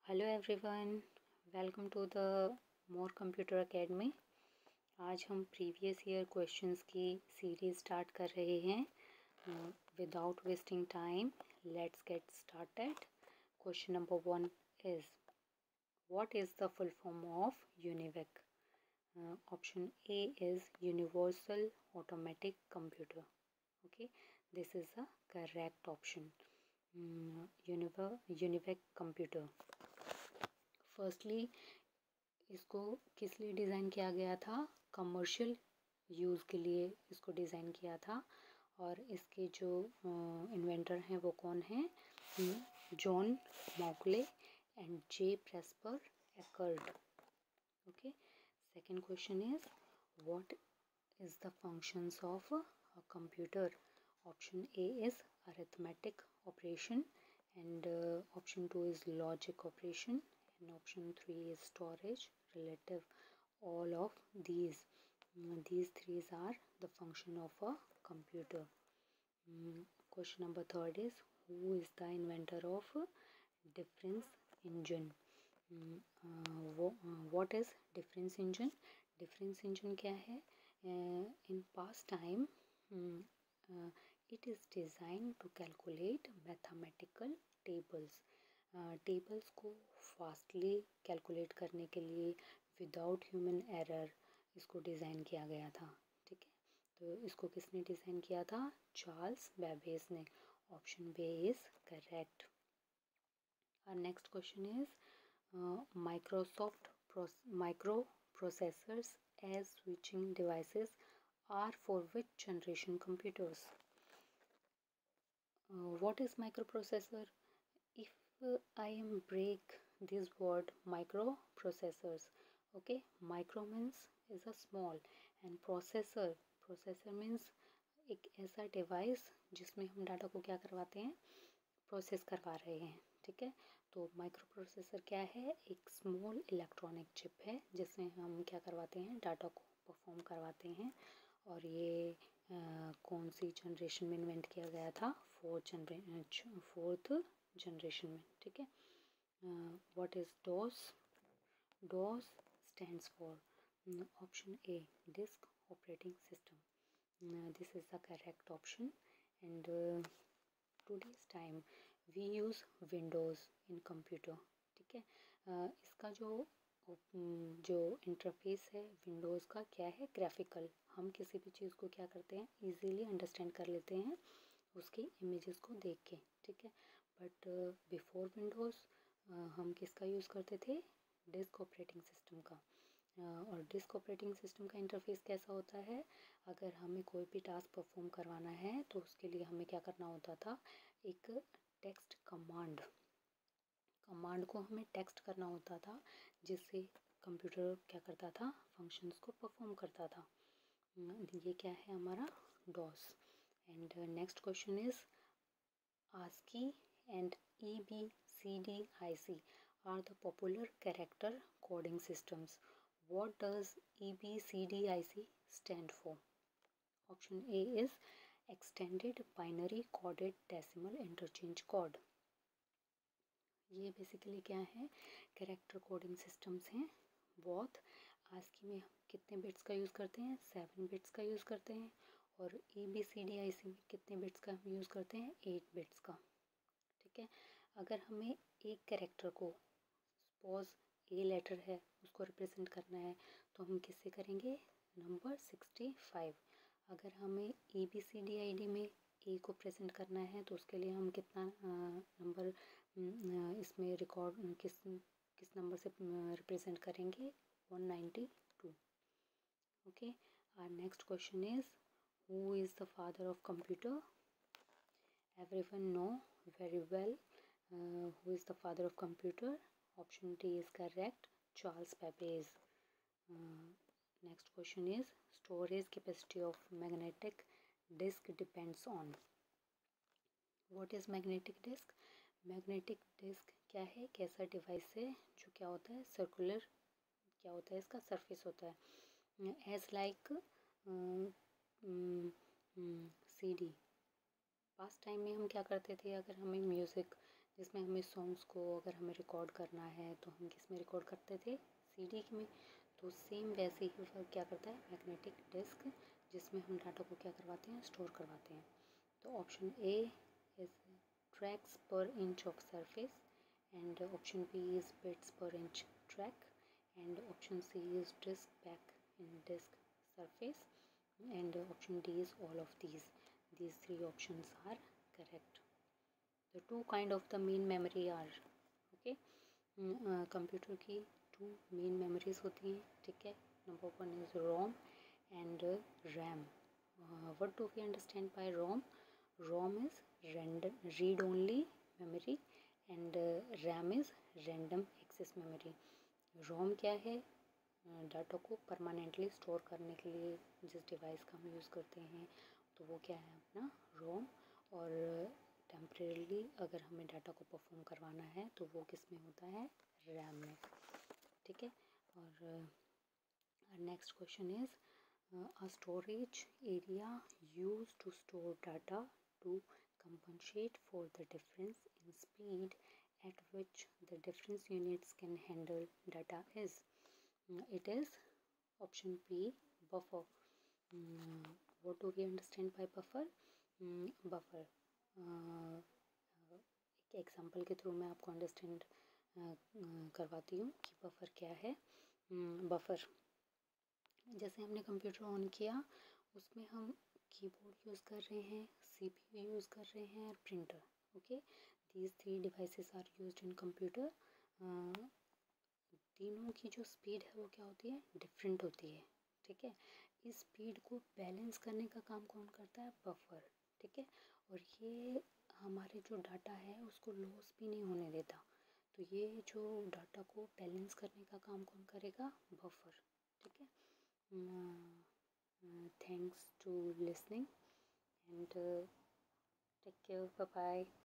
Hello everyone, welcome to the more computer academy. आज हम previous year questions की series start कर रहे हैं। Without wasting time let's get started. Question number 1 is what is the full form of UNIVAC? Option A is universal automatic computer. Okay, this is the correct option. UNIVAC computer firstly इसको किस लिए design किया गया था? Commercial use के लिए इसको design किया था। और इसके जो इन्वेंटर हैं वो कौन हैं? John मॉकले and J प्रेस्पर accord. Okay, second question is what is the functions of a computer? Option A is arithmetic operation and option 2 is logic operation and option 3 is storage relative. All of these three are the function of a computer. Question number 3 is who is the inventor of difference engine? What is difference engine? Difference engine क्या है? In past time it is designed to calculate mathematical tables. Tables को fastly calculate करने के लिए without human error इसको design किया गया था। ठीक है, तो इसको किसने डिज़ाइन किया था? चार्ल्स बेबेज ने। Option B is correct. और next question is microprocessors as switching devices are for which generation computers? What is microprocessor? If I am break this word microprocessors, okay, micro means is a small and processor means एक ऐसा device जिसमें हम data को क्या करवाते हैं? Process करवा रहे हैं। ठीक है, तो माइक्रो प्रोसेसर क्या है? एक स्मॉल इलेक्ट्रॉनिक चिप है जिसमें हम क्या करवाते हैं? डाटा को परफॉर्म करवाते हैं। और ये कौन सी जनरेशन में इन्वेंट किया गया था? फोर्थ जनरेशन में। ठीक है, what is DOS? DOS stands for option A disk operating system. This is the correct option. And today's time we use Windows in computer. ठीक है, इसका जो इंटरफेस है विंडोज़ का क्या है? ग्राफिकल। हम किसी भी चीज़ को क्या करते हैं? इजीली अंडरस्टैंड कर लेते हैं उसकी इमेजेस को देख के। ठीक है, बट बिफोर विंडोज़ हम किसका यूज़ करते थे? डिस्क ऑपरेटिंग सिस्टम का। और डिस्क ऑपरेटिंग सिस्टम का इंटरफेस कैसा होता है? अगर हमें कोई भी टास्क परफॉर्म करवाना है तो उसके लिए हमें क्या करना होता था? एक टेक्स्ट कमांड को हमें टेक्स्ट करना होता था जिससे कंप्यूटर क्या करता था? फंक्शंस को परफॉर्म करता था। ये क्या है हमारा? DOS. And next question is ASCII and EBCDIC are the popular character coding systems. What does EBCDIC stand for? Option A is Extended Binary Coded Decimal Interchange Code. ये बेसिकली क्या है? कैरेक्टर कोडिंग सिस्टम्स हैं बहुत। ASCII में कितने bits का use करते हैं? 7 बिट्स का यूज़ करते हैं। और EBCDIC में कितने बिट्स का हम यूज़ करते हैं? 8 बिट्स का। ठीक है, अगर हमें एक कैरेक्टर को सपोज ए लेटर है उसको रिप्रेजेंट करना है तो हम किससे करेंगे? नंबर 65। अगर हमें EBCDID में ए को प्रेजेंट करना है तो उसके लिए हम कितना नंबर इसमें रिकॉर्ड किस नंबर से रिप्रेजेंट करेंगे? 192। Okay, our next question is who is the father of computer? Everyone know very well who is the father of computer. Option D is correct, Charles Babbage. Next question is storage capacity of magnetic disk depends on. What is magnetic disk? Magnetic disk क्या है? कैसा device है जो क्या होता है? Circular क्या होता है? इसका सरफेस होता है। As like CD। Past time में हम क्या करते थे? अगर हमें म्यूज़िक जिसमें हमें सॉन्ग्स को अगर हमें रिकॉर्ड करना है तो हम किस में रिकॉर्ड करते थे, सीडी में। तो सेम वैसे ही वर्क क्या करता है मैग्नेटिक डिस्क, जिसमें हम डाटा को क्या करवाते हैं, स्टोर करवाते हैं। तो option A is tracks per inch of surface, and option B is bits per inch track, and option C is disk back in disk surface, and option D is all of these. These three options are correct. The two kind of the main memory are okay. Computer की two main memories होती हैं, ठीक है। Number one is ROM and RAM. what do we understand by rom? rom is read only memory, and ram is random access memory. rom क्या है, data को permanently store करने के लिए जिस डिवाइस का हम यूज़ करते हैं तो वो क्या है अपना रोम। और टेम्परेली अगर हमें डाटा को परफॉर्म करवाना है तो वो किस में होता है, रैम में, ठीक है। और next question is a storage area used to store data to compensate for the difference in speed at which the difference units can handle data is. It is option B, buffer. What do we understand by buffer? Buffer. एक example के through मैं आपको understand करवाती हूँ कि buffer क्या है। Buffer जैसे हमने कंप्यूटर ऑन किया, उसमें हम कीबोर्ड यूज़ कर रहे हैं, सीपीयू यूज़ कर रहे हैं और printer, okay. These three devices are used in computer. तीनों की जो स्पीड है वो क्या होती है, डिफरेंट होती है, ठीक है। इस स्पीड को बैलेंस करने का काम कौन करता है, बफर, ठीक है। और ये हमारे जो डाटा है उसको लॉस भी नहीं होने देता। तो ये जो डाटा को बैलेंस करने का काम कौन करेगा, बफर, ठीक है। Thanks to listening and take care, bye bye.